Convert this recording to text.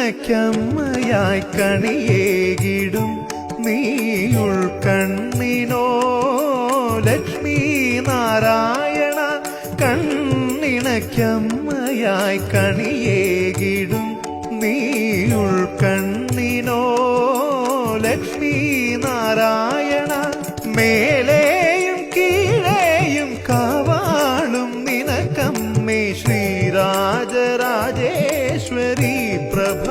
കണ്ണിണയ്ക്കമ്മയായി കണിയേകിടും നീയുൾ കണ്ണിനോ Lakshmi Narayana. കണ്ണിണയ്ക്കമ്മയായി കണിയേകിടും നീയുൾ കണ്ണിനോ Lakshmi Narayana. മേലെയും കീഴേയും കാവാളും നിനക്കമ്മേ Sri Rajarajeshwari Prabha.